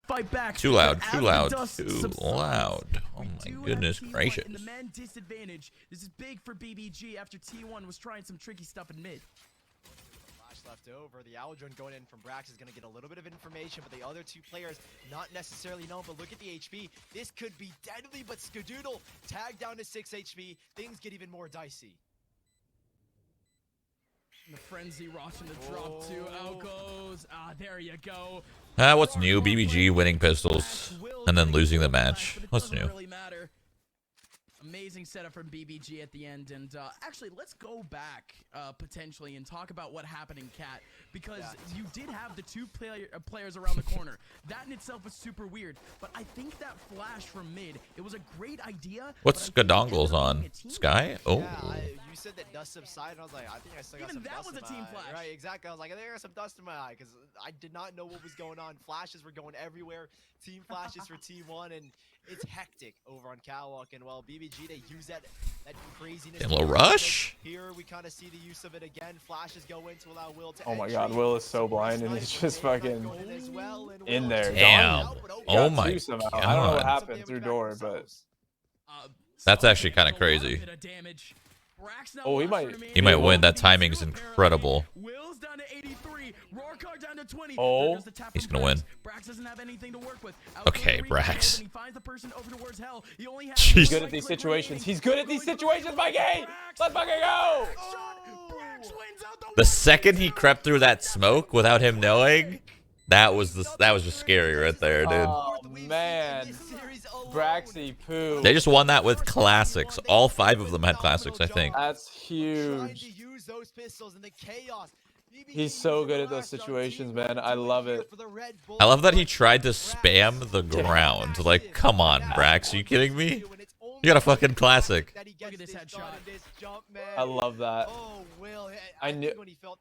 fight back. Too loud, But too as loud, the dust too subsides, loud. Oh we my do have goodness T1 gracious. in the men disadvantage. This is big for BBG after T1 was trying some tricky stuff in mid. Left over. The owl drone going in from Brax is going to get a little bit of information, but the other two players not necessarily known. But look at the HP. This could be deadly, but Skadoodle tagged down to 6 HP. Things get even more dicey. And the frenzy rush and the drop two. Out goes. Ah, there you go. What's new? BBG winning pistols and then losing the match. What's new? Really matter. Amazing setup from BBG at the end, and actually, let's go back potentially and talk about what happened in Cat, because you did have the two players around the corner. That in itself was super weird, but I think that flash from mid, it was a great idea. What's Skadongles on? Sky? Oh. Yeah, you said that dust subsided, and I was like, I think I still got some dust in my eye. Even that was a team flash. Right, exactly. I was like, I think I got some dust in my eye, because I did not know what was going on. Flashes were going everywhere. Team flashes for T1, and it's hectic over on Catwalk. And well, BBG, they use that craziness. Damn, little rush. Here we kind of see the use of it again. Flashes go in to allow Will to Oh my god, Will is so blind and he's just fucking in there. Damn. Oh my god. god. I don't know what happened through door, but that's actually kind of crazy. Oh, he might win. That timing's incredible. Will's down to 83. Roarcar down to 20. Oh, he's gonna win. Brax doesn't have anything to work with. Okay, Brax. He's good at these situations. He's good at these situations, Mikey! Let's fucking go! The second he crept through that smoke without him knowing, that was just scary right there, dude. Oh man. Braxy poo. They just won that with classics. All 5 of them had classics, I think. That's huge. He's so good at those situations, man. I love it. I love that he tried to spam the ground. Like, come on, Brax. Are you kidding me? You got a fucking classic. I love that. I knew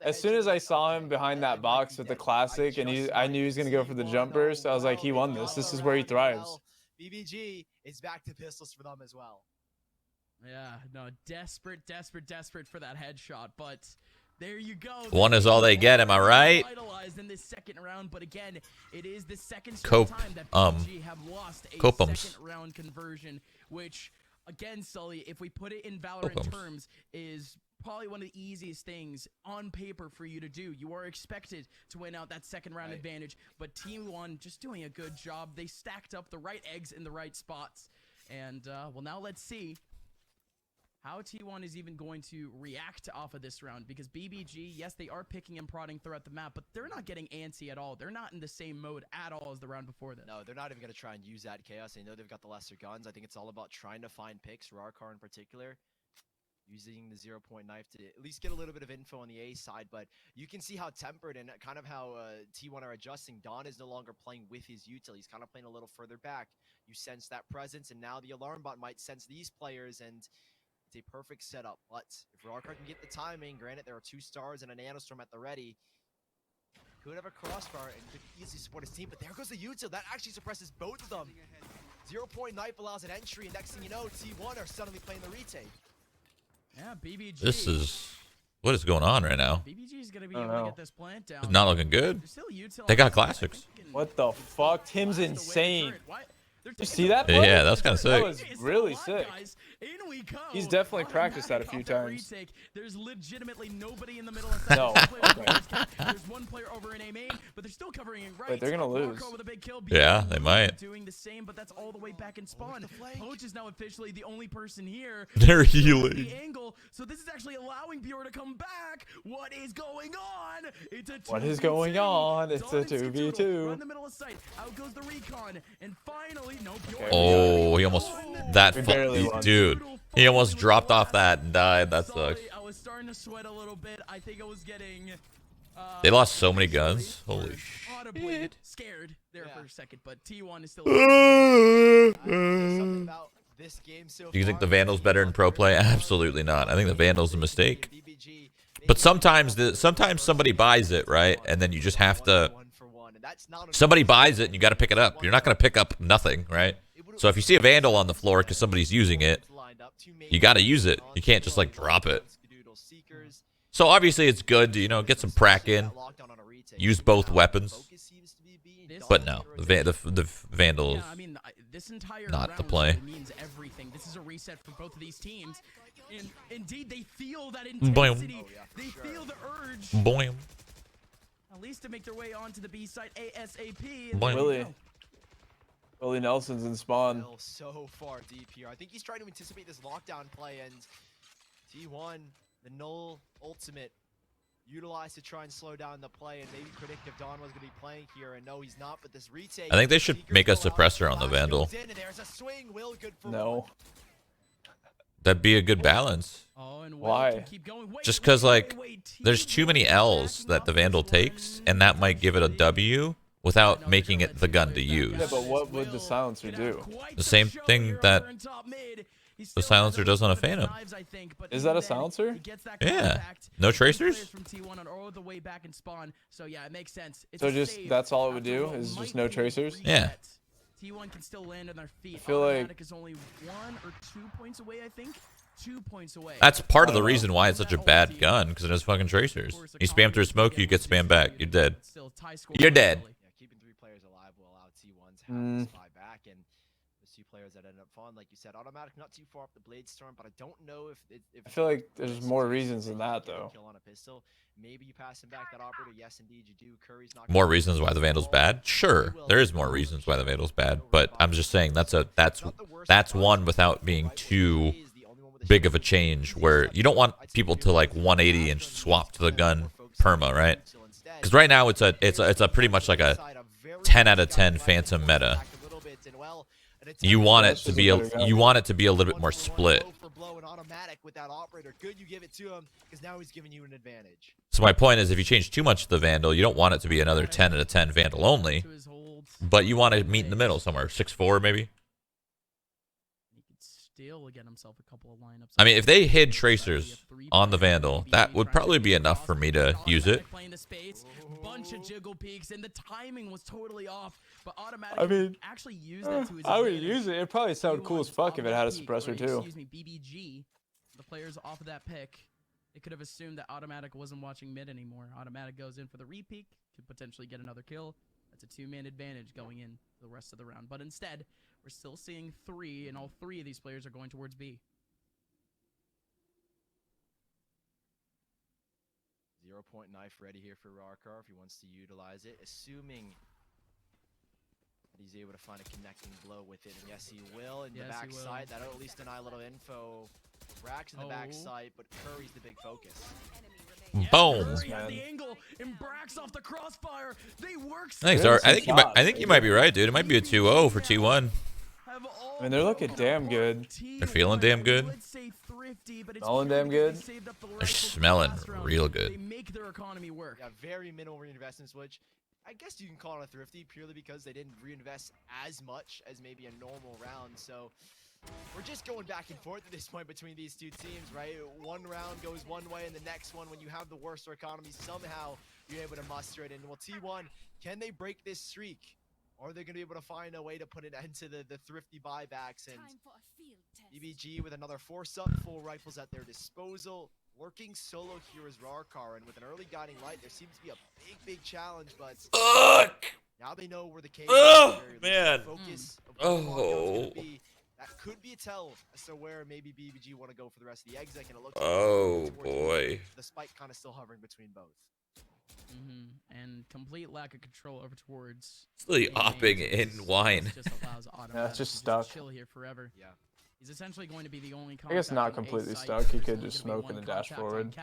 as soon as I saw him behind that box with the classic, and I knew he was gonna go for the jumper. So I was like, he won this. This is where he thrives. BBG is back to pistols for them as well. Yeah, no, desperate for that headshot, but there you go. One is all they get, am I right? In this second round, but again, it is the second Cope, time that BBG have lost a second round conversion, which again, Sully, if we put it in Valorant terms, is probably one of the easiest things on paper for you to do. You are expected to win out that second round advantage, but Team 1 just doing a good job. They stacked up the right eggs in the right spots, and well, now let's see how T1 is even going to react off of this round, because BBG, yes, they are picking and prodding throughout the map, but they're not getting antsy at all. They're not in the same mode at all as the round before this. No, they're not even going to try and use that chaos. They know they've got the lesser guns. I think it's all about trying to find picks, Rarkar in particular, using the 0-point knife to at least get a little bit of info on the A side. But you can see how tempered and kind of how T1 are adjusting. Don is no longer playing with his util. He's kind of playing a little further back. You sense that presence, and now the alarm bot might sense these players, and it's a perfect setup. But if Rarkar can get the timing, granted there are 2 stars and a nanostorm at the ready, could have a crossfire and could easily support his team. But there goes the util. That actually suppresses both of them. 0-point knife allows an entry, and next thing you know, T1 are suddenly playing the retake. Yeah, BBG. This is what is going on right now. BBG is gonna be able to get this plant down. It's not looking good. They got classics. What the fuck? Tim's insane. You see that? Yeah, that's kind of sick. That was really sick. He's definitely practiced that a few times. There's legitimately nobody in the middle of no. There's one player over in A main, but they're still covering it right. Wait, they're gonna lose. Yeah, they might. Doing the same, but that's all the way back in spawn. Poach is now officially the only person here. They're healing. The angle, so this is actually allowing Bjorn to come back. What is going on? It's a 2v2. What is going on? It's a 2v2. In the middle of sight. Out goes the recon, and finally, no. Oh, he almost dude. He almost dropped off that and died. That sucks. I was starting to sweat a little bit. I think I was getting. They lost so many guns. Holy shit. Scared there for a second, but T1 is still. Do you think the Vandal's better in pro play? Absolutely not. I think the Vandal's a mistake. But sometimes somebody buys it, right? And then you just have to. Somebody buys it and you got to pick it up. You're not going to pick up nothing, right? So if you see a Vandal on the floor because somebody's using it, you got to use it. You can't just like drop it. So obviously it's good to, get some prac in. Use both weapons. But no, the Vandals, Yeah, I mean, this entire not the round play. really means everything. This is a reset for both of these teams. And indeed, they feel that Boing. intensity. They feel the urge. Boing. At least to make their way onto the B side ASAP. Boing. Willie. Willie Nelson's in spawn. So far deep here. I think he's trying to anticipate this lockdown play, and T1, the null ultimate, utilized to try and slow down the play and maybe predict if Don was going to be playing here. And no, he's not, but this retake. I think they should make a suppressor on the Vandal. No. That'd be a good balance. Oh, and Why? Just because, like, there's too many L's that the Vandal takes, and that might give it a W without making it the gun to use. Yeah, but what would the silencer do? The same thing that the silencer does on a Phantom. Is that a silencer? Yeah. No tracers? So yeah, it makes sense. So just that's all it would do is just no tracers? Yeah. T1 can still land on their feet. I feel like Automatic is only 1 or 2 points away, I think. 2 points away. That's part of the reason why it's such a bad gun, because it has fucking tracers. You spam through smoke, you get spammed back. You're dead. You're dead. Yeah, keeping 3 players alive will allow T1 to have this spy back, and the 2 players that ended up falling, like you said, Automatic not too far up the blade storm, but I don't know if I feel like there's more reasons than that though. Kill on a pistol. Maybe you pass him back that operator. Yes, indeed, you do. Curry's not More reasons why the Vandal's bad? Sure, there is more reasons why the Vandal's bad, but I'm just saying that's one without being too big of a change, where you don't want people to like 180 and swap to the gun perma, right? Because right now it's a pretty much like a 10 out of 10 Phantom meta. You want it to be a little bit more split. So my point is, if you change too much to the Vandal, you don't want it to be another 10 out of 10 Vandal only, but you want to meet in the middle somewhere, 6-4 maybe. I mean, if they hid tracers on the Vandal, that would probably be enough for me to use it. Bunch of jiggle peaks, and the timing was totally off. But Automatic I mean, actually used that to his I would advantage. use it. It'd probably sound cool as fuck if it had a suppressor too. Excuse me, BBG. The players off of that pick, they could have assumed that Automatic wasn't watching mid anymore. Automatic goes in for the repeak, could potentially get another kill. That's a 2-man advantage going in the rest of the round. But instead, we're still seeing 3, and all 3 of these players are going towards B. 0-point knife ready here for Rarkar if he wants to utilize it, assuming that he's able to find a connecting blow with it. And yes, he will in the back side. That'll at least deny a little info. Brax in the back side, but Curry's the big focus. Boom. Curry had the angle, and Brax off the crossfire. They work. I think you might be right, dude. It might be a 2-0 for T1. I mean, they're looking damn good. They're feeling damn good. Smelling damn good. They're smelling real good. They make their economy work. Yeah, very minimal reinvestments, which I guess you can call it a thrifty purely because they didn't reinvest as much as maybe a normal round. So we're just going back and forth at this point between these 2 teams, right? One round goes one way, and the next one, when you have the worst economy, somehow you're able to muster it. And well, T1, can they break this streak? Or are they going to be able to find a way to put an end to the thrifty buybacks? And BBG with another 4-up, full rifles at their disposal. Working solo here is Rarkar, and with an early guiding light, there seems to be a big challenge, but now they know where the cave is. Man. Focus of what be. That could be a tell as to where maybe BBG want to go for the rest of the exec, and it looks like boy. The spike kind of still hovering between both. And complete lack of control over towards. Really opping in wine. Just allows Yeah, it's just stuck. Chill here forever. Yeah. He's essentially going to be the only. I guess not completely stuck. He could just smoke and dash forward.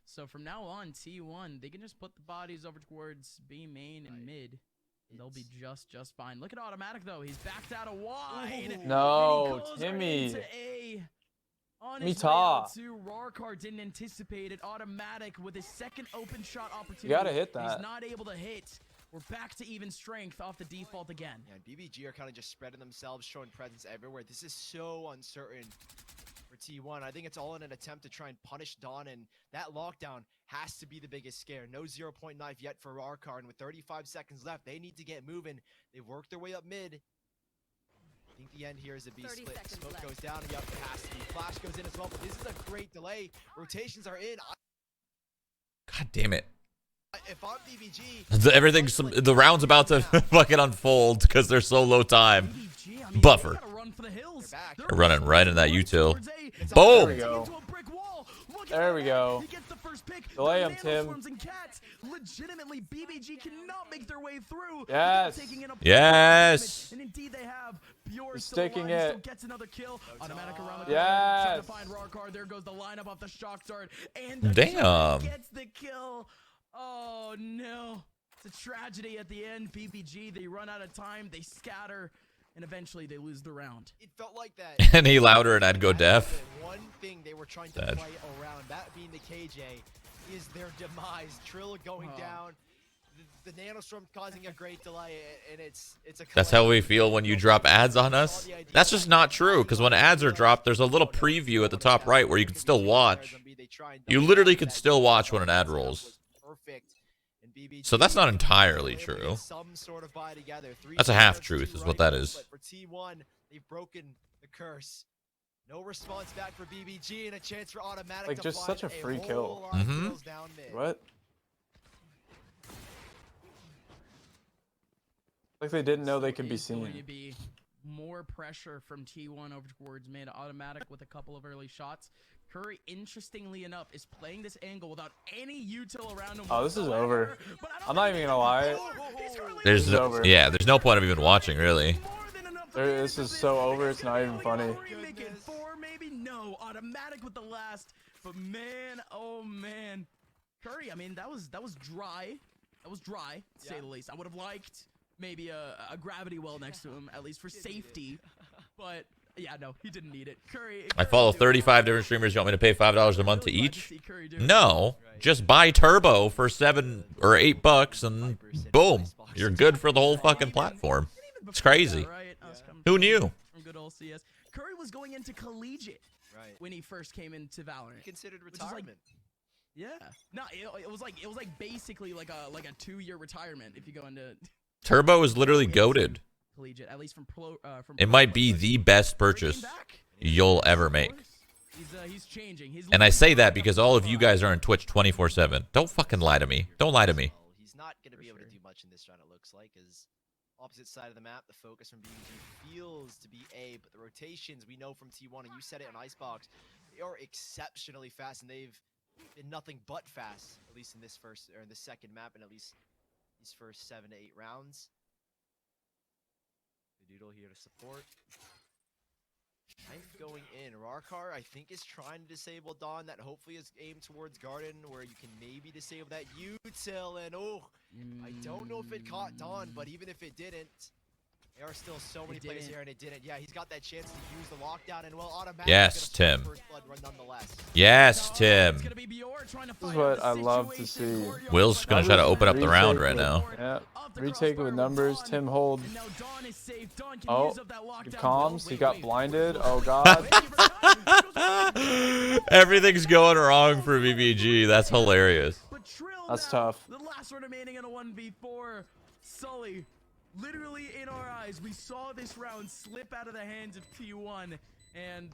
So from now on, T1 they can just put the bodies over towards B main and mid. And they'll be just fine. Look at Automatic though. He's backed out of wide. No, Timmy. Rarkar didn't anticipate it. Automatic with his second open shot opportunity. You gotta hit that. He's not able to hit. We're back to even strength off the default again. Yeah, and BBG are kind of just spreading themselves, showing presence everywhere. This is so uncertain for T1. I think it's all in an attempt to try and punish Dawn, and that lockdown has to be the biggest scare. No 0-point knife yet for Rarkar, and with 35 seconds left, they need to get moving. They've worked their way up mid. I think the end here is a B split. Smoke goes down. Yep, it has to be. Flash goes in as well, but this is a great delay. Rotations are in. God damn it. If I'm BBG, Everything's the round's about to fucking unfold because they're so low time. Buffer. They're running right in that util. There we Boom. go. There we go. Delay him, Tim. Legitimately, BBG cannot make their way through. Yes. Yes. And indeed they have. He's sticking it. Still gets another kill. Automatic around the Yes. corner. Trying to find Rarkar. There goes the lineup off the shock dart. And the Damn. gets the kill. Oh no. It's a tragedy at the end. BBG, they run out of time. They scatter. And eventually they lose the round. it felt like that. Any louder and I'd go deaf. One thing they were trying to Sad. play around, that being the KJ, is their demise. Trill going down. The Nanostorm causing a great delay, and it's a. That's how we feel when you drop ads on us. That's just not true, because when ads are dropped, there's a little preview at the top right where you can still watch. You literally can still watch when an ad rolls. So that's not entirely true. That's a half truth is what that is. But for T1, they've broken the curse. No response back for BBG and a chance for automatic. Like, to just find such a free whole kill. lot of kills down mid. What? Like they didn't know they could be It's going to seen. be more pressure from T1 over towards mid. Automatic with a couple of early shots. Curry, interestingly enough, is playing this angle without any util around him. Oh, this is whatsoever, over. but I don't I'm not think even they gonna lie. can- He's currently There's is no, over. yeah, there's no point of even watching, really. more than enough to This is so over, it's not even funny. Make it 4, maybe? No. Automatic with the last. But man, oh man. Curry, I mean, that was dry. That was dry, to say the least. I would have liked maybe a gravity well next to him, at least for safety. But yeah, no, he didn't need it. Curry. I follow 35 different streamers. You want me to pay $5 a month to Really glad each? see Curry do it. No, just buy Turbo for $7 or $8 and boom, you're good for the whole fucking platform. It's crazy. Right? Us coming Who from- knew? From good old CS. Curry was going into collegiate Right. when he first came into Valorant. Considered Which is like- retirement. Yeah. No, it was like basically like a 2-year retirement if you go into Turbo is literally goated. collegiate, at least from It might be the best purchase you'll ever make. He's changing. And I say that because all of you guys are on Twitch 24/7. Don't fucking lie to me. Don't lie to me. Well, he's not going to be able to do much in this round, it looks like, as opposite side of the map, the focus from BBG feels to be A, but the rotations we know from T1, and you said it in Icebox, they are exceptionally fast, and they've been nothing but fast, at least in this second map, and at least these first 7 to 8 rounds. The Doodle here to support. Knife going in. Rarkar, I think, is trying to disable Dawn. That hopefully is aimed towards Garden, where you can maybe disable that util. And oh, I don't know if it caught Dawn, but even if it didn't, there are still so many plays here, and it didn't. Yeah, he's got that chance to use the lockdown, and well, automatically. Yes, Tim. First blood run nonetheless. Yes, Tim. It's gonna be Bjorn trying to This is fight what out I the love to situation. see. Courtyard Will's gonna try to open up the round right Retake now. with- Yeah. Retake with numbers. Tim hold. And now Dawn is safe. Dawn can Oh, use up that lockdown. comms. He Wait, got wait. blinded. Oh god. Everything's going wrong for BBG. That's hilarious. But Trill That's now, tough. The last one remaining in a 1v4. Sully, literally in our eyes, we saw this round slip out of the hands of T1. And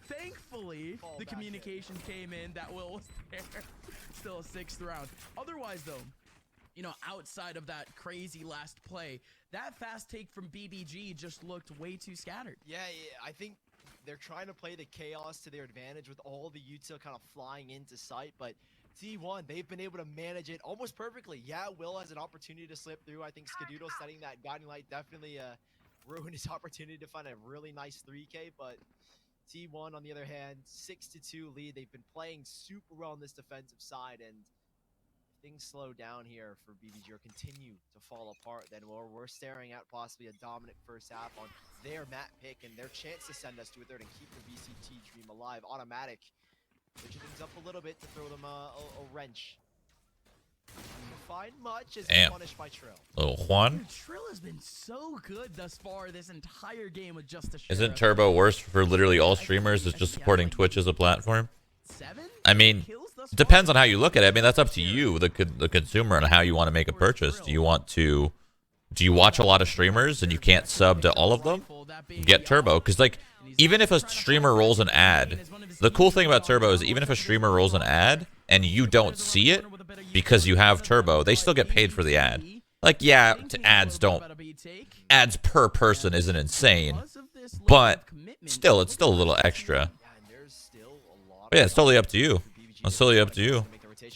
thankfully, Fall the back communication came in that Will was there. Still a 6th round. Otherwise, though, you know, outside of that crazy last play, that fast take from BBG just looked way too scattered. Yeah, I think they're trying to play the chaos to their advantage with all the util kind of flying into sight, but T1, they've been able to manage it almost perfectly. Yeah, Will has an opportunity to slip through. I think Skadoodle setting that guiding light definitely ruined his opportunity to find a really nice 3K, but T1, on the other hand, 6-2 lead. They've been playing super well on this defensive side, and things slow down here for BBG or continue to fall apart, then we're staring at possibly a dominant first half on their map pick and their chance to send us to a third and keep the VCT dream alive. Automatic, switching things up a little bit to throw them a wrench. Didn't find much as Damn. punished by Trill. Little Juan. Dude, Trill has been so good thus far this entire game with just a Isn't Turbo worse for literally all streamers? Is just supporting Twitch as a platform? 7? I mean, Kills thus it depends on how you look at it. I mean, that's up to you, the consumer, and how you want to make a purchase. Do you watch a lot of streamers and you can't sub to all of them? Get Turbo, because like even if a streamer rolls an ad, the cool thing about Turbo is even if a streamer rolls an ad and you don't see it, because you have turbo, they still get paid for the ad. Like, yeah, ads per person isn't insane, but still, it's still a little extra. But yeah, it's totally up to you. It's totally up to you.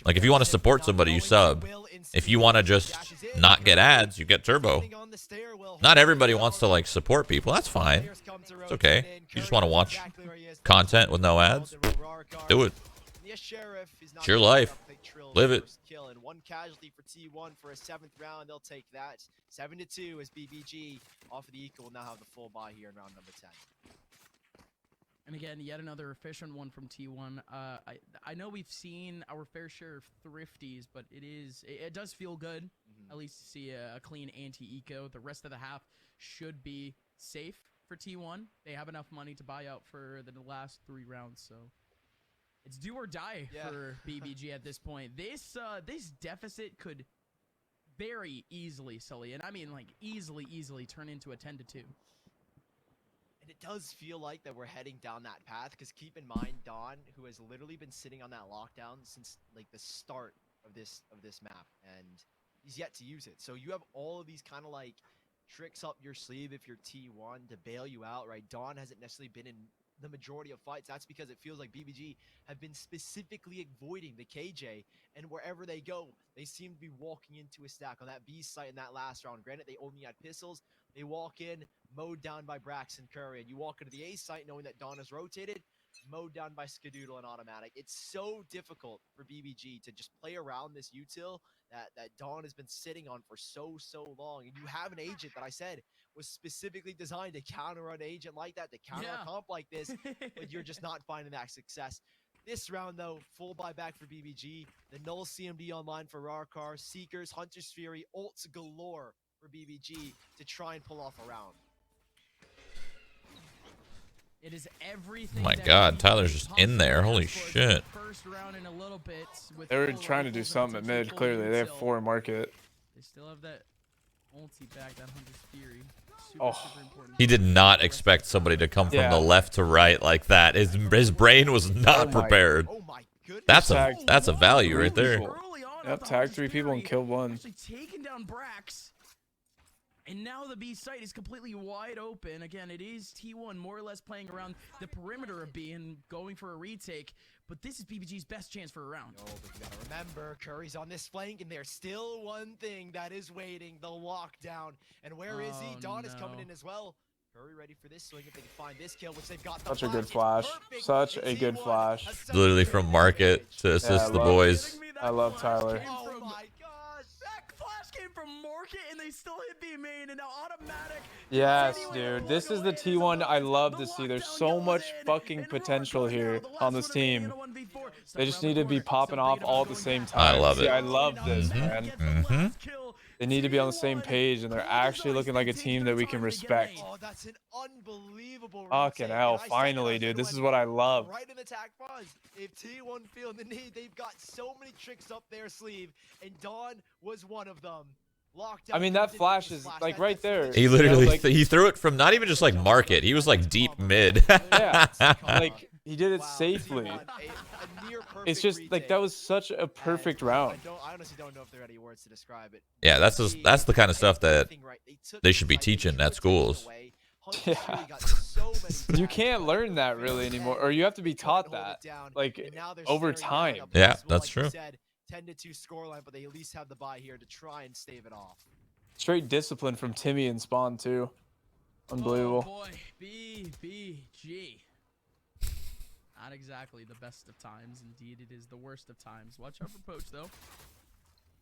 Like, if you want to support somebody, you sub. If you want to just not get ads, you get turbo. Not everybody wants to, like, support people. That's fine. It's okay. You just want to watch content with no ads, do it. It's your life. Live it. And one casualty for T1 for a 7th round. They'll take that. 7-2 as BBG off of the eco will now have the full buy here in round number 10. And again, yet another efficient one from T1. I know we've seen our fair share of thrifties, but it does feel good, at least to see a clean anti-eco. The rest of the half should be safe for T1. They have enough money to buy out for the last 3 rounds, so it's do or die for BBG at this point. This deficit could very easily, Sully, and I mean like easily turn into a 10-2. And it does feel like that we're heading down that path, because keep in mind Don, who has literally been sitting on that lockdown since like the start of this map, and he's yet to use it. So you have all of these kind of like tricks up your sleeve if you're T1 to bail you out, right? Don hasn't necessarily been in the majority of fights. That's because it feels like BBG have been specifically avoiding the KJ, and wherever they go, they seem to be walking into a stack. On that B site in that last round, granted they only had pistols, they walk in, mowed down by Braxton Curry, and you walk into the A site knowing that Dawn is rotated, mowed down by Skadoodle and Automatic. It's so difficult for BBG to just play around this util that Dawn has been sitting on for so long. And you have an agent that I said was specifically designed to counter an agent like that, to counter a comp like this, but you're just not finding that success. This round, though, full buyback for BBG. The null CMD online for Rarkar, Seekers, Hunter's Fury, ults galore for BBG to try and pull off a round. It is everything. Oh my God, Tyler's just in there. Holy shit. They were trying to do something at mid, clearly. They have 4 market. They still have that ulti back, that Hunter's Fury. Oh, super important. He did not expect somebody to come from the left to right like that. His brain was not prepared. Oh my goodness. That's a value right there. Yep, tagged 3 people and killed 1. Actually taking down Brax. And now the B site is completely wide open. Again, it is T1 more or less playing around the perimeter of B and going for a retake. But this is BBG's best chance for a round. No, but you gotta remember, Curry's on this flank, and there's still one thing that is waiting, the lockdown. And where is he? Dawn is coming in as well. Curry ready for this swing if they can find this kill, which they've got. Such a good flash. Such a good flash. Literally from market to assist the boys. I love Tyler. Oh my gosh. That flash came from market, and they still hit B main, and now Automatic. Yes, dude. This is the T1 I love to see. There's so much fucking potential here on this team. They just need to be popping off all at the same time. I love it. I love this, man. They need to be on the same page, and they're actually looking like a team that we can respect. Oh, that's an unbelievable Fucking hell, finally, dude. This is what I love. Right in the attack buzz. If T1 feel the need, they've got so many tricks up their sleeve, and Dawn was one of them. I mean, that flash is like right there. He literally he threw it from not even just like market. He was like deep mid. Yeah, like he did it safely. It's just like that was such a perfect round. I honestly don't know if there are any words to describe it. Yeah, that's the kind of stuff that they should be teaching at schools. Yeah. You can't learn that really anymore, or you have to be taught that like over time. Yeah, that's true. 10-2 scoreline, but they at least have the bye here to try and stave it off. Straight discipline from Timmy and Spawn too. Unbelievable. Oh boy, BBG. Not exactly the best of times. Indeed, it is the worst of times. Watch out for Poach though.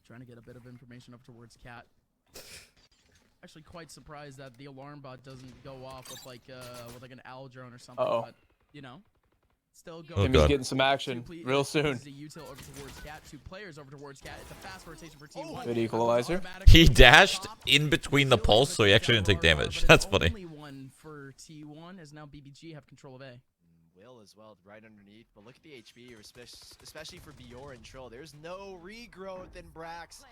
Trying to get a bit of information up towards Cat. Actually, quite surprised that the alarm bot doesn't go off with like an owl drone or something. But you know. Still going. Timmy's getting some action real soon. Good equalizer. He dashed in between the pulse, so he actually didn't take damage. That's funny. Only one for T1 as now BBG have control of A. Will as well, right underneath. But look at the HP, especially for Bior and Troll. There's no regrowth in Brax.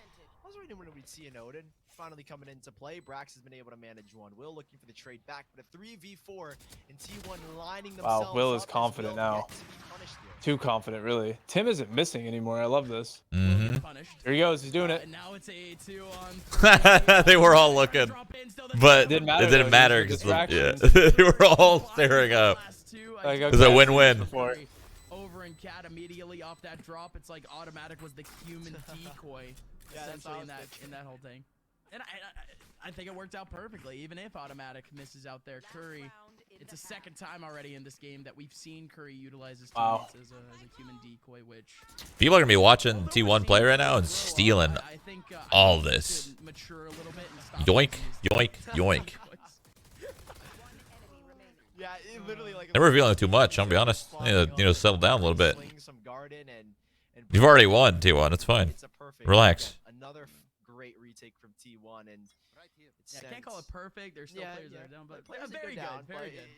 I was wondering when we'd see an Odin finally coming into play. Brax has been able to manage one. Will looking for the trade back, but a 3v4 and T1 lining themselves Wow, Will is up as confident Will now. yet to be punished here. Too confident, really. Tim isn't missing anymore. I love this. Mm-hmm. Here he goes. He's doing it. And now it's a 2 on They were all looking, but it matter, didn't though. matter Use because the they were all staring up. Like, It was a win-win. Over and Cat immediately off that drop. It's like automatic was the human decoy, essentially in that whole thing. And I think it worked out perfectly, even if automatic misses out there. Curry, it's the second time already in this game that we've seen Curry utilize his teammates as a human decoy, which People are gonna be watching T1 play right now and stealing all this. Yoink, yoink, yoink. Yeah, it literally like They're revealing too much. I'll be honest. I need to settle down a little bit. some garden and You've already won, T1. It's fine. It's a perfect Relax. Another great retake from T1 and I can't call it perfect. There's still players that are down, but players very down, good, very but good.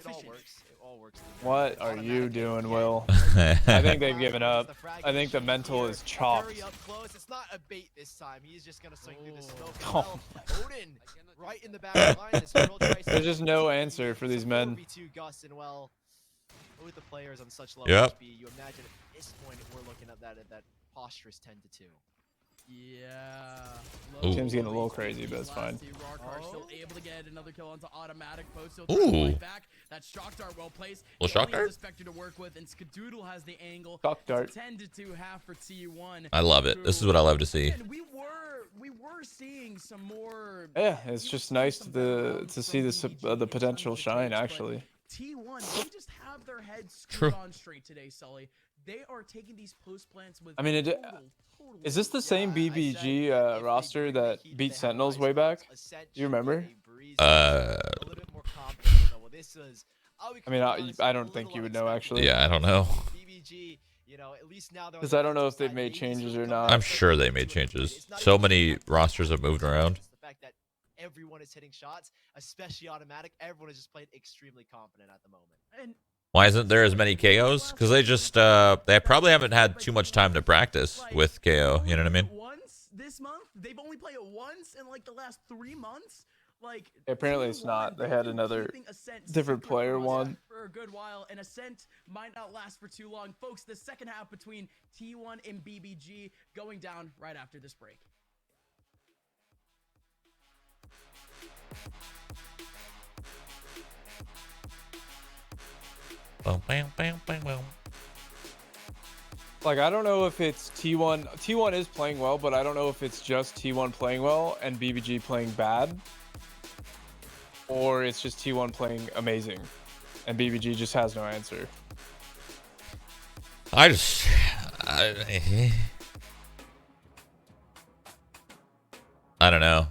It all works. It all works. What are you doing, Will? I think they've given up. I think the mental is chopped. Very up close. It's not a bait this time. He's just gonna swing through the smoke. Oh. Odin right in the back line. This girl tries to There's just no answer for these men. 4v2 Gus and well, with the players on such low Yep. HP, you imagine at this point we're looking at that posturous 10-2. Yeah. Ooh. Tim's getting a little crazy, but it's fine. Still able to get another kill onto automatic post. Ooh. Back. That shock dart well placed. Little shock dart? The Spectre to work with, and Skadoodle has the angle. Shock dart. 10-2 half for T1. I love it. This is what I love to see. And we were seeing some more. Yeah, it's just nice to see this the potential shine actually. T1, they just have their heads screwed on straight today, Sully. They are taking these post plants with. I mean, is this the same BBG roster that beat Sentinels way back? Do you remember? I mean, I don't think you would know actually. Yeah, I don't know. Because I don't know if they've made changes or not. I'm sure they made changes. So many rosters have moved around. The fact that everyone is hitting shots, especially automatic, everyone is just playing extremely confident at the moment. And Why isn't there as many KOs? Because they just they probably haven't had too much time to practice with KO. You know what I mean? Once this month, they've only played it once in like the last 3 months. Like Apparently it's not. They had another different player one. For a good while, and Ascent might not last for too long, folks. The second half between T1 and BBG going down right after this break. Like, I don't know if it's T1. T1 is playing well, but I don't know if it's just T1 playing well and BBG playing bad. Or it's just T1 playing amazing and BBG just has no answer. I don't know.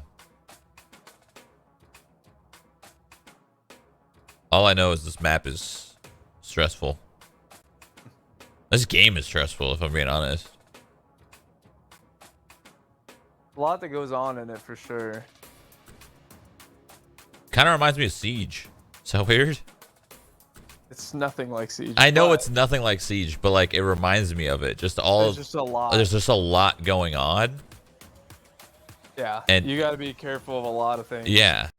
All I know is this map is stressful. This game is stressful, if I'm being honest. A lot that goes on in it for sure. Kind of reminds me of Siege. Is that weird? It's nothing like Siege. I know but it's nothing like Siege, but like it reminds me of it. Just all there's just a lot. There's just a lot going on. Yeah, and you got to be careful of a lot of things. Yeah.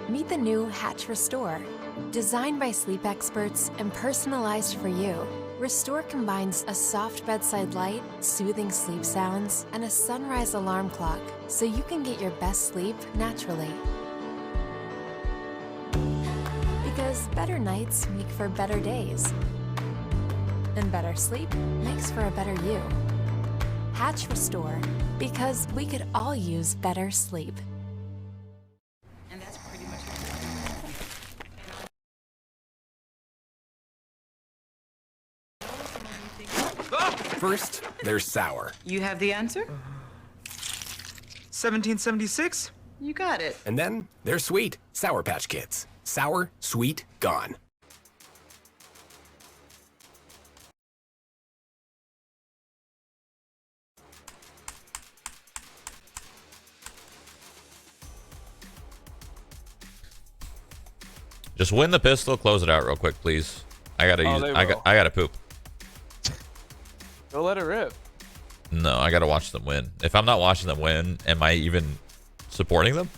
Meet the new Hatch Restore. Designed by sleep experts and personalized for you, Restore combines a soft bedside light, soothing sleep sounds, and a sunrise alarm clock so you can get your best sleep naturally. Because better nights make for better days. And better sleep makes for a better you. Hatch Restore, because we could all use better sleep. First, there's sour. You have the answer? 1776? You got it. And then there's sweet. Sour Patch Kids. Sour, sweet, gone. Just win the pistol, close it out real quick, please. I gotta use. I gotta poop. Go let it rip. No, I gotta watch them win. If I'm not watching them win, am I even supporting them?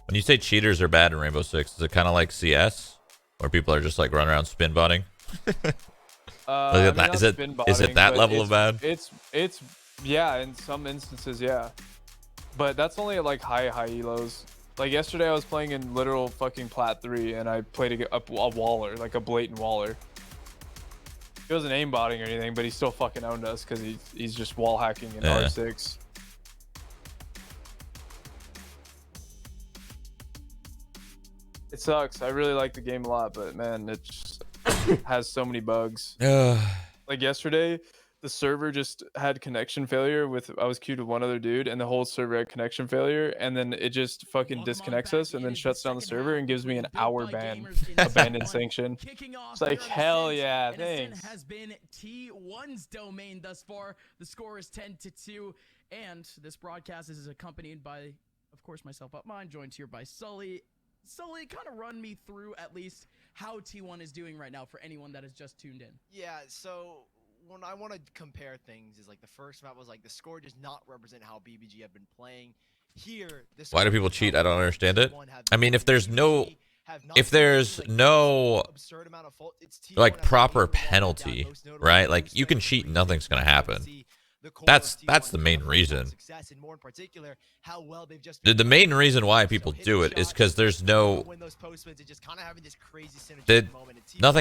When you say cheaters are bad in Rainbow Six, is it kind of like CS, where people are just like running around spin botting? Is it that level of bad? It's yeah, in some instances, yeah. But that's only at like high elos. Like yesterday, I was playing in literal fucking Plat 3, and I played a waller, like a blatant waller. He wasn't aimbotting or anything, but he still fucking owned us because he's just wall hacking in R6. It sucks. I really like the game a lot, but man, it just has so many bugs. Like yesterday, the server just had connection failure I was queued with one other dude, and the whole server had connection failure, and then it just fucking disconnects us and then shuts down the server and gives me an hour ban, abandoned sanction. It's like, hell yeah, thanks. Has been T1's domain thus far. The score is 10-2, and this broadcast is accompanied by, of course, myself, Upmine, joined here by Sully. Sully, kind of run me through at least how T1 is doing right now for anyone that has just tuned in. Yeah, so when I want to compare things, is like the first map was like the score does not represent how BBG have been playing. Here, why do people cheat? I don't understand it. I mean, if there's no like proper penalty, right? Like you can cheat, nothing's gonna happen. That's the main reason. The main reason why people do it is because there's nothing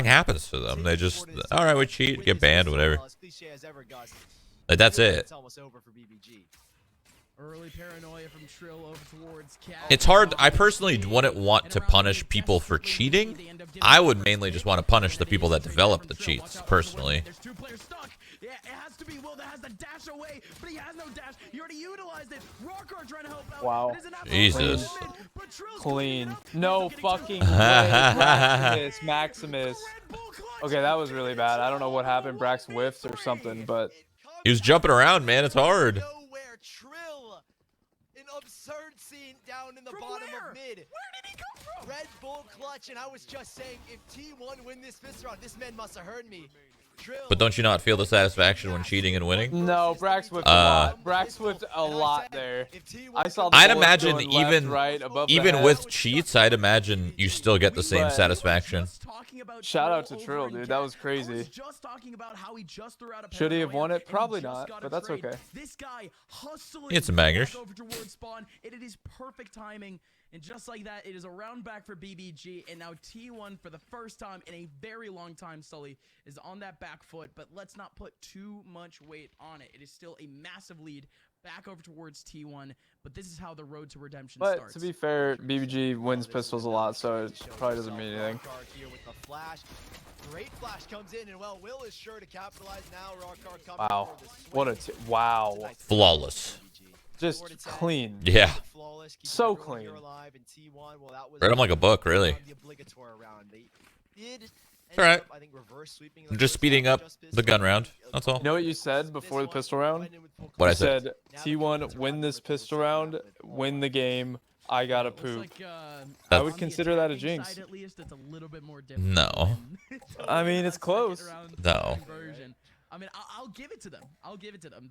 happens to them. They just, all right, we cheat, get banned, whatever. Like, that's it. Early paranoia from Trill over towards Cat. It's hard. I personally wouldn't want to punish people for cheating. I would mainly just want to punish the people that develop the cheats, personally. There's two players stuck. Yeah, it has to be Will that has the dash away, but he has no dash. He already utilized it. Rockar trying to help out. Wow. Jesus. Clean. No fucking way. Maximus. Okay, that was really bad. I don't know what happened. Brax whiffed or something, but he was jumping around, man. It's hard. Trill, an absurd scene down in the bottom of mid. Where did he come from? Red Bull clutch, and I was just saying, if T1 win this fifth round, this man must have heard me. But don't you not feel the satisfaction when cheating and winning? No, Brax whipped a lot. Brax whipped a lot there. I saw the I'd imagine even left, right, even with cheats, I'd imagine you still get the same satisfaction. Shout out to Trill, dude. That was crazy. Should he have won it? Probably not, but that's okay. This guy hustling. He had some bangers. Over towards spawn. It is perfect timing. And just like that, it is a round back for BBG, and now T1 for the first time in a very long time, Sully, is on that back foot, but let's not put too much weight on it. It is still a massive lead back over towards T1, but this is how the road to redemption starts. But to be fair, BBG wins pistols a lot, so it probably doesn't mean anything. Great flash comes in, and well, Will is sure to capitalize now. Wow. What a wow. Flawless. Just clean. Yeah. So clean. Read him like a book, really. All right. I'm just speeding up the gun round. That's all. You know what you said before the pistol round? What I said? T1, win this pistol round, win the game. I gotta poop. I would consider that a jinx. No. I mean, it's close. No. I mean, I'll give it to them. I'll give it to them.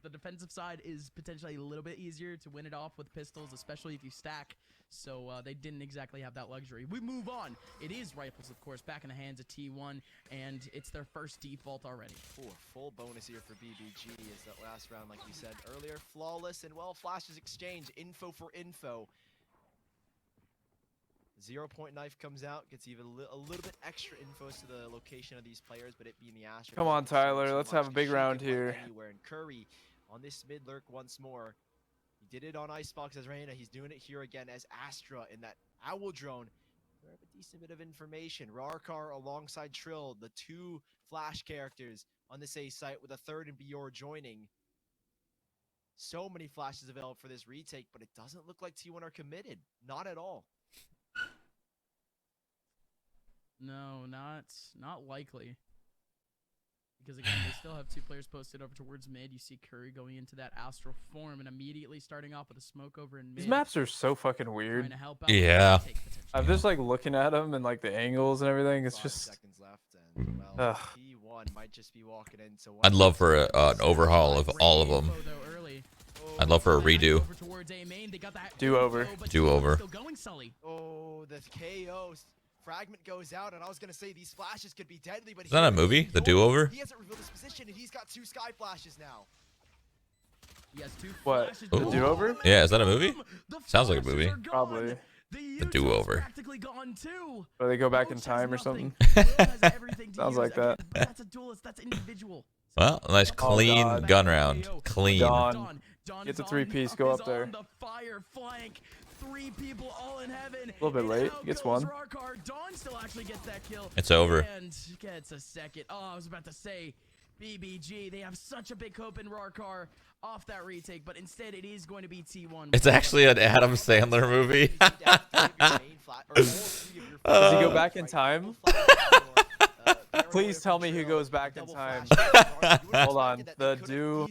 The defensive side is potentially a little bit easier to win it off with pistols, especially if you stack. So they didn't exactly have that luxury. We move on. It is rifles, of course, back in the hands of T1, and it's their first default already. Ooh, full bonus here for BBG is that last round, like we said earlier, flawless, and well, flashes exchange, info for info. 0-point knife comes out, gets even a little bit extra info to the location of these players, but it being the Astra. Come on, Tyler, let's have a big round here. Anywhere. And Curry on this mid lurk once more. He did it on Icebox as Reyna. He's doing it here again as Astra in that Owl drone. We have a decent bit of information. Rarkar alongside Trill, the two flash characters on this A site, with a third and Bior joining. So many flashes available for this retake, but it doesn't look like T1 are committed. Not at all. No, not likely. Because again, they still have 2 players posted over towards mid. You see Curry going into that astral form and immediately starting off with a smoke over in mid. These maps are so fucking Trying weird. to help out Yeah. with the retake potential. I'm just like looking at them and like the angles and everything. It's 5 just seconds left, and well, Ugh. T1 might just be walking into one. I'd love for an overhaul of all of them. I'd love for a redo. Do-over. Do-over. Oh, the KO fragment goes out, and I was gonna say these flashes could be deadly, but Is that a movie? The Do-Over? He hasn't revealed his position, and he's got 2 sky flashes now. He has 2 What? flashes. The Do-Over? Yeah, is that a movie? The Sounds like a flashes movie. are gone. Probably. The Do-Over. practically gone too. Or they go back in Roach has time or nothing. something. Will has everything to Sounds use. like that. Again, but that's a duelist. That's individual. Well, a nice clean God. gun round. Clean. Dawn. Dawn Get the is 3-piece, on- go up is there. on the fire flank. 3 people all in heaven. A little bit And late. out Gets goes one. Rarkar. Dawn still actually gets that kill. It's over. And gets a second. Oh, I was about to say, BBG. They have such a big hope in Rarkar off that retake, but instead it is going to be T1. It's actually an Adam Sandler movie. Does he go back in time? Please tell me who goes back in time. Hold on. The do.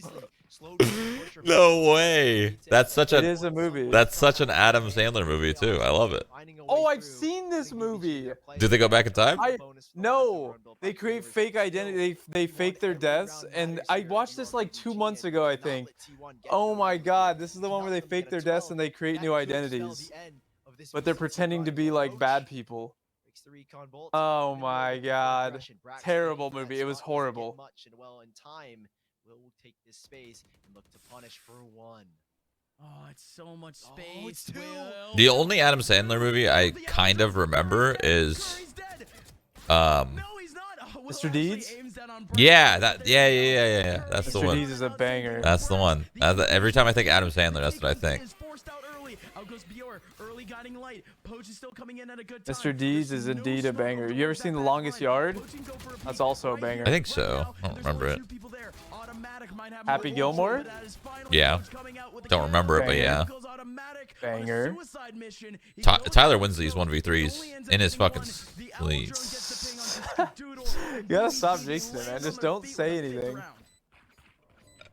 No way. That's such It a is a movie. that's such an Adam Sandler movie too. I love it. Oh, I've seen this movie. Did they go back in time? No, they create fake identity. They fake their deaths, and I watched this like 2 months ago, I think. Oh my God, this is the one where they fake their deaths and they create new identities, but they're pretending to be like bad people. Oh my God, terrible movie. It was horrible. Well, in time, we'll take this space and look to punish for 1. Oh, it's so much Oh, space. it's 2. Will. The only Adam Sandler movie I kind of remember is Curry's dead. um No, he's not. Oh, Will Mr. actually Deeds? aims down on yeah, Brandon. that yeah. That's the Mr. one. Deeds is a banger. That's the one. Every time I think Adam Sandler, that's what I think. Is forced out early. Out goes Bjor. Early guiding light. Poach is still coming in at a good time. Mr. Deeds There's is no indeed a smoke banger. over You ever towards seen that The back Longest line. Yard? Poach can go for a That's peek. also a Right banger. here, I think right so. now, I don't there's remember only it. 2 people there. Automatic might have Happy more Gilmore? but that is finally Yeah. Poach coming out with a Don't kill. remember it, but Banger. yeah. Goes Automatic on a Banger. suicide mission. He Ty- goes Tyler for wins the these kill. 1v3s He only ends up in his getting fucking one. The Owl drone gets the ping on Mr. Doodle. You gotta stop BBG jinxing it, man. lands Just on their don't feet say with the fifth anything. round.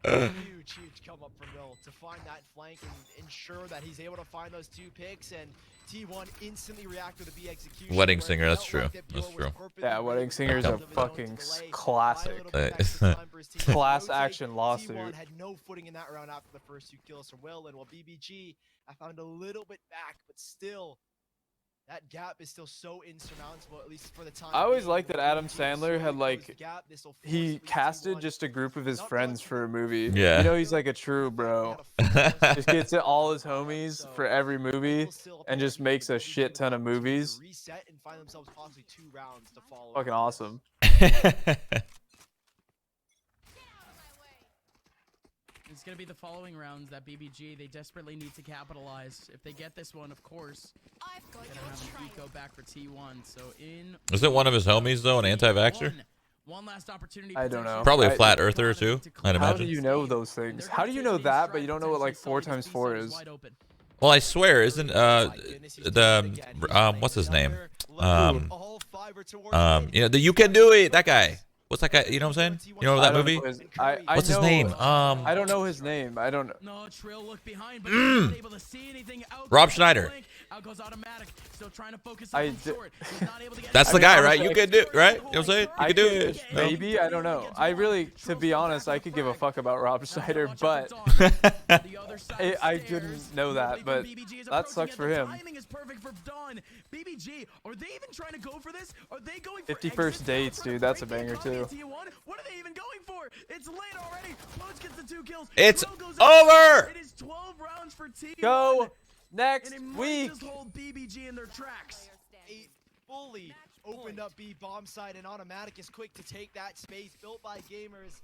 Huge come up from Will to find that flank and ensure that he's able to find those 2 picks, and T1 instantly react with a B execution. Wedding where it Singer, that's felt like true. that That's Bjor was true. perfectly Yeah, ready Wedding with Singer is the a round of his own fucking to delay. classic. Buy a little bit of extra time for his team to Class rotate. action lawsuit. T1 had no footing in that round after the first 2 kills from Will, and while BBG, I found a little bit back, but still, that gap is still so insurmountable, at least for the time. I always being. liked that With Adam BBG Sandler slowly had, like, closed the gap, this'll force He at least casted T1 just a group of his not friends much, for a movie. Yeah. You know, he's like a true bro. Just gets it all his homies for every movie and just makes a shit ton of movies. Reset and find themselves possibly 2 rounds to follow. Fucking awesome. It's going to be the following rounds that BBG, they desperately need to capitalize. If they get this one, of course, they're going to have an eco back for T1. So in... Isn't one of his homies though an anti-vaxxer? One last opportunity. I don't know. Probably a I- flat earther too, I'd How imagine. do you know those things? How do you know that, but you don't know what like 4 times 4 is? Well, I swear, isn't what's his name? You know, the You Can Do It, that guy. What's that guy? You know what I'm saying? You know that I don't movie? know I What's his know- name? I don't know his name. I don't. No, Trill looked behind, but not able to see anything. Out Rob goes Schneider. Blank. Out goes Automatic. Still trying to focus I on di- short. He's not able to get That's it. the guy, right? honestly, You can do it, right? You know what I'm saying? You I can do could- it. No? Maybe I don't know. I really, to be honest, I could give a fuck about Rob Schneider, but I didn't know that. But that sucks for him. Timing is perfect for Dawn. BBG, are they even trying to go for this? Are they going for 51st exit? dates, For the dude. That's a break banger game too. T1? What are they even going for? It's late already. Poach gets the 2 kills. It's Will goes out. over! It is 12 rounds for T1. Go next And it might week. just hold BBG in their tracks. A fully opened up B bomb side, and Automatic is quick to take that space built by gamers.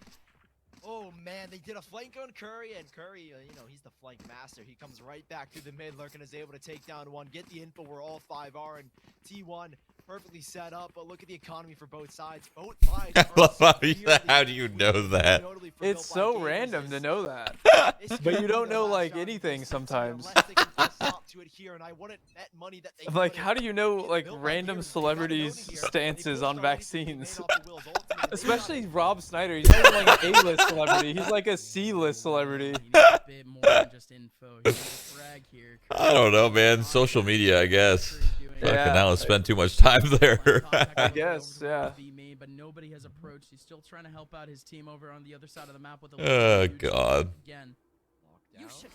Oh man, they did a flank on Curry, and Curry, you know, he's the flank master. He comes right back through the mid, lurk, and is able to take down 1, get the info where all 5 are, and T1 perfectly set up, but look at the economy for both sides. Both sides I are love severely how do you know that? notably for It's Built by so Gamers random to is- know that. it's But you gonna be don't the know last like round of anything VCT sometimes. unless they can press stop to it here, and I wouldn't bet money that they I'm like, couldn't. how do you know If like Built by random Gamers, they got it celebrities' loaded here. stances They on pushed on anything they vaccines? made off the Will's ultimate, and they got Especially it. Rob Snyder. He's not even like an A-list celebrity. He's like a C-list celebrity. He needs a bit more than just info. He needs a frag here. I don't know, man. Social media, I guess. Fucking Yeah. now spend too much time there. I guess, yeah. But nobody has approached. He's still trying to help out his team over on the other side of the map with a Oh, huge God. again.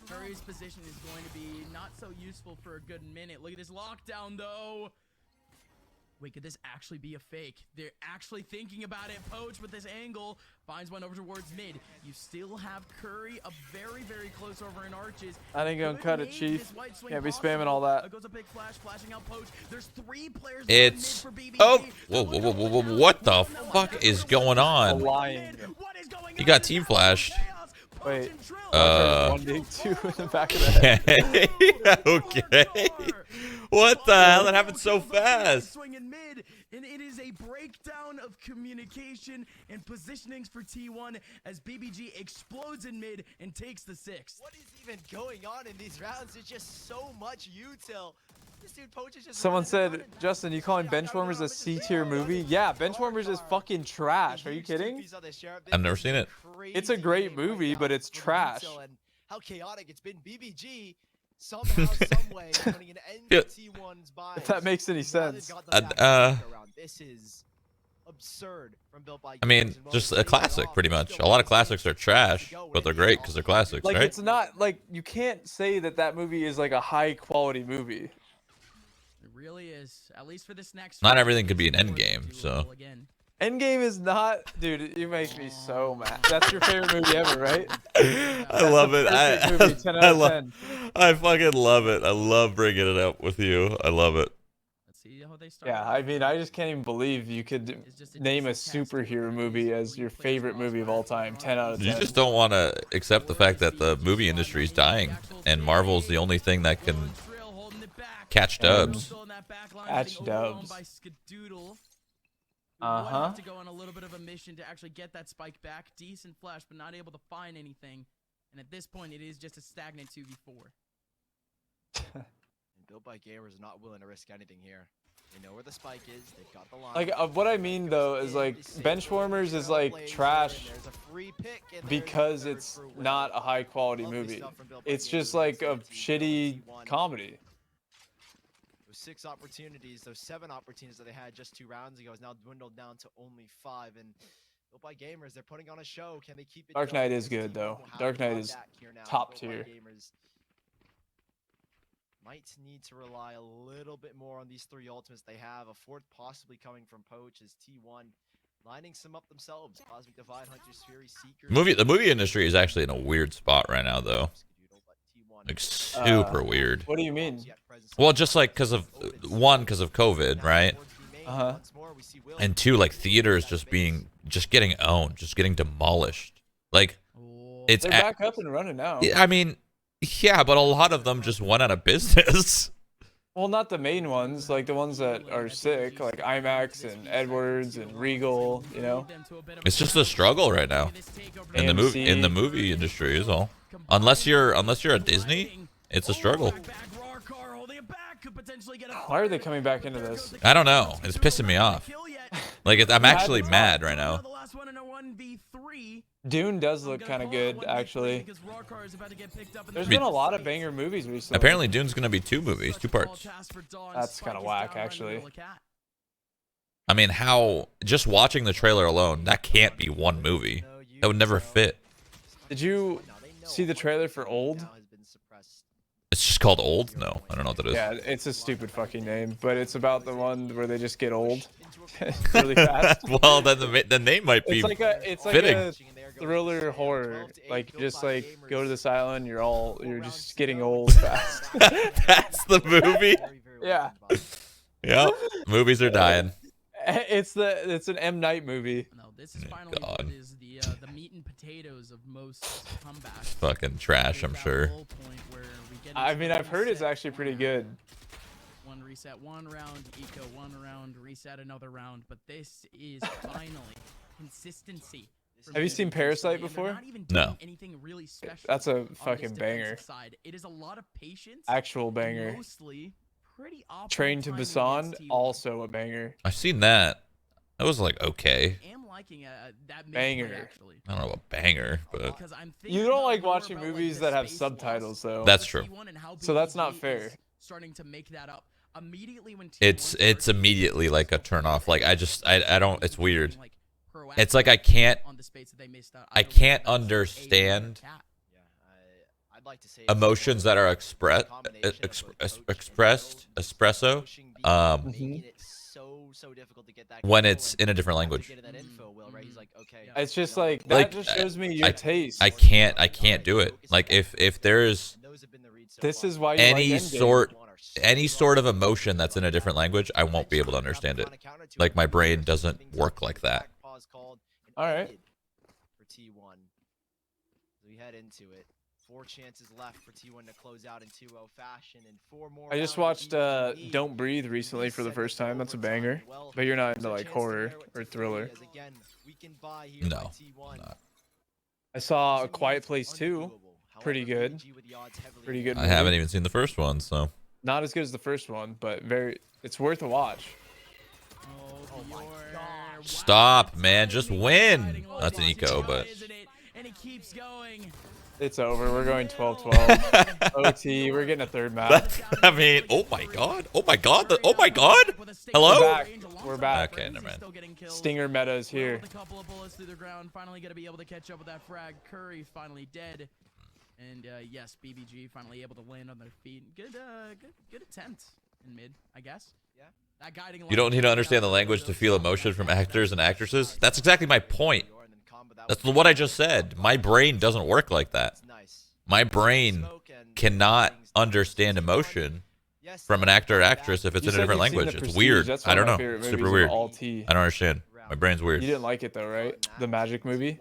Curry's position is going to be not so useful for a good minute. Look at this lockdown, though. Wait, could this actually be a fake? They're actually thinking about it. Poach with this angle finds one over towards mid. You still have Curry up very, very close over in arches. I think gonna Could cut it, make Chief. this white swing Can't be possible. spamming all that. Goes a big flash, flashing out Poach. There's 3 players. It's for BBG. oh, whoa, what the fuck is going on? Lying. You got team flashed. Wait. Uh. 1D2 in the back of the head. Okay. What the hell? That happened so fast. Swinging mid, and it is a breakdown of communication and positionings for T1 as BBG explodes in mid and takes the 6th. What is even going on in these rounds? It's just so much util. This dude Poach is just Someone running and said, running. Justin, you calling Benchwarmers a C-tier movie? Yeah, Benchwarmers is fucking trash. Are you kidding? I've never seen it. It's a great movie, but it's trash. And how chaotic it's been. BBG somehow, someway, putting an end to T1's buys. If that makes any Now they've sense. got them back uh, around. This is absurd from Built by I mean, Gamers, and just while a classic, pretty much. A lot of classics are trash, but they're great because they're classics, Like, right? it's not, like, you can't say that that movie is, like, a high-quality movie. It really is, at least for this next Not round, everything could be an it's endgame, so. doable again. Endgame is not... Dude, you make me so mad. That's your favorite movie ever, right? I love it. Perfect movie, 10 out I of love. 10. I fucking love it. I love bringing it up with you. I love it. Let's see how they start. Yeah, I mean, I just can't even believe you could It's just a name a decent cast superhero of movie movies as where your you play favorite across movie of all five time. 10 out of 10. You just don't want to accept the fact that the movie industry is dying, and Marvel's the only thing that can catch dubs. Catch dubs. Uh-huh. To go on a little bit of a mission to actually get that spike back. Decent flash, but not able to find anything. And at this point, it is just a stagnant 2v4. And Built by Gamers are not willing to risk anything here. They know where the spike is. They've got the line. Like, what I mean, though, is, like, Benchwarmers is, like, trash because it's not a high-quality movie. It's just, like, a shitty comedy. Those 6 opportunities, those 7 opportunities that they had just 2 rounds ago has now dwindled down to only 5. And Built by Gamers, they're putting on a show. Can they keep it Dark going? Knight is Because good, T1 though. will have Dark to Knight come is back here now. top Built by tier. Gamers might need to rely a little bit more on these 3 ultimates they have. A 4th possibly coming from Poach as T1 lining some up themselves. Cosmic Divide, Hunter's Fury, Seeker. The movie industry is actually in a weird spot right now, though. Like super weird. What do you mean? Well, just like because of COVID, right? Uh-huh. And 2, like theaters just getting owned, just getting demolished. Like it's They're back up and running now. I mean, yeah, but a lot of them just went out of business. Well, not the main ones, like the ones that are sick, like IMAX and Edwards and Regal, you know? It's just a struggle right now in the movie industry is all. Unless you're a Disney, it's a struggle. Why are they coming back into this? I don't know. It's pissing me off. Like I'm actually mad right now. Dune does look kind of good, actually. There's been a lot of banger movies recently. Apparently, Dune's gonna be 2 movies, 2 parts. That's kind of whack, actually. I mean, how just watching the trailer alone, that can't be 1 movie. That would never fit. Did you see the trailer for Old? It's just called Old? No, I don't know what that is. Yeah, it's a stupid fucking name, but it's about the one where they just get old really fast. Well, then the name might be it's like fitting. a thriller horror. Like just like go to this island, you're just getting old fast. That's the movie. Yeah. Yep. Movies are dying. It's an M. Night movie. No, this is finally God. what is the meat and potatoes of most comebacks. Fucking trash, I'm sure. I mean, I've heard it's actually pretty good. One reset, one round, eco, one round, reset another round. But this is finally consistency. Have you seen Parasite before? No. Anything really special. That's a on this fucking banger. defensive side. It is a lot of patience. Actual and banger. Mostly pretty optimal Train to timing Busan, against T1. also a banger. I've seen that. That was like okay. I am liking that Banger. midpoint, actually. I don't know about banger, but Because I'm thinking You don't about like more watching about, like, movies the that have space subtitles, loss though. That's for true. T1 and how So that's BBG not fair. is starting to make that up. Immediately when T1 it's starts immediately like a turn off. Like I don't. It's weird. like, proactive It's like I can't on the space that they missed out. I don't can't think that's understand a cat. Yeah, I'd like to say it's emotions that are expressed espresso. making it so difficult to get that When control it's and in a different after language. getting that info, Will, right? He's like, okay, It's just you know, like that Like, just shows me your taste. I can't do it. Like if there's and those have been the reads so This far. is why you any like Endgame. sort of emotion that's in a different language, I won't be able to understand it. Like my brain doesn't work like that. All right. For T1. So we head into it. 4 chances left for T1 to close out in 2-0 fashion, and 4 more. I just rounds watched of BBG. Don't Breathe recently for the first time. That's a banger. But you're not into like horror or thriller. No, I'm not. I saw A Quiet Place 2. Pretty good. Pretty good. I movie. haven't even seen the first one, so Not as good as the first one, but it's worth a watch. Oh my god. stop, man. Just win. That's an eco, but And he keeps going. It's over. We're going 12-12. OT. We're getting a third map. I mean, oh my god, oh my god, oh my god. Hello? We're back. We're back. Okay, never mind. Stinger meta is here. With a couple of bullets through the ground, finally gonna be able to catch up with that frag. Curry finally dead, and yes, BBG finally able to land on their feet. Good attempt in mid, I guess. Yeah. That guiding You don't need to understand the language to feel emotion from actors and actresses. That's exactly my point. That's what I just said. My brain doesn't work like that. My brain cannot understand emotion from an actor or actress if it's You in a said different you've seen language. The It's Prestige. weird. That's I one of don't my know. favorite It's super movies of weird. all T. I don't understand. My brain's weird. You didn't like it though, right? The magic movie?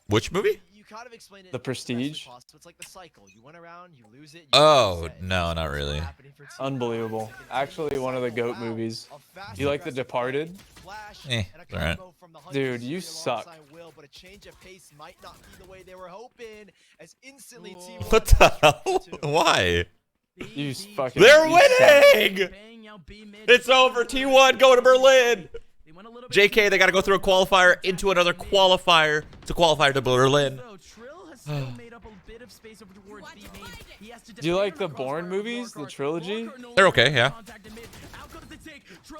Which movie? You kind of explained it The Prestige? best possible. It's like the cycle. You went around, you lose it. You Oh, reset. no, not It's really. happening for T1. Unbelievable. Actually, one of the GOAT movies. Do you like The Departed? Eh, it's alright. Dude, you suck. Will, but a change of pace might not be the way they were hoping, as instantly Whoa. T1 What the has hell? two. Why? You fucking. They're you suck. winning! It's over. T1, go to Berlin. JK, they got to go through a qualifier into another qualifier to qualify to Berlin. Do you like the Bourne movies, the trilogy? They're okay, yeah.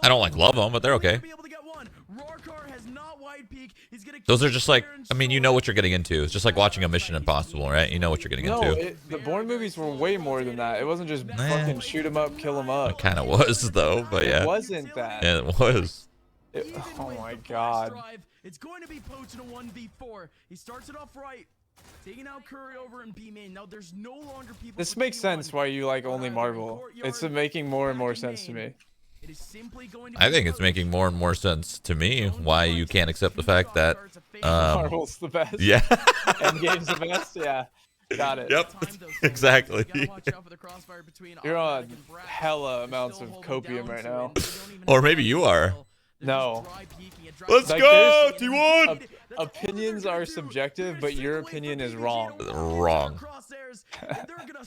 I don't like love them, but they're okay. Those are just like, I mean, you know what you're getting into. It's just like watching a Mission Impossible, right? You know what you're getting No, into. the Bourne movies were way more than that. It wasn't just fucking shoot 'em up, kill 'em It up. kind of was, though, but yeah. It wasn't that. Yeah, it was. Oh my god. It's going to be Poach in a 1v4. He starts it off right, taking out Curry over in B main. Now there's no longer people. This for makes T1 sense why you like only in Marvel. courtyard, It's making more and more back in sense to main. me. It is simply going to I be think it's Poach. making more and more sense to me why you can't accept the fact that, Marvel's the best. yeah. Endgame's the best. Yeah. Got it. Yep. Time, though, Exactly. you gotta watch out for the crossfire between You're on Automatic and Brad. hella They're amounts still of holding copium down right to now. it. They don't even Or have maybe to you fight are. still. They're No. just dry peeking and dry Let's peeking. go, And T1! that's all they're Opinions gonna are do. subjective, They're but sitting your away from opinion is BBG wrong. to walk into Wrong. the crosshairs, and they're gonna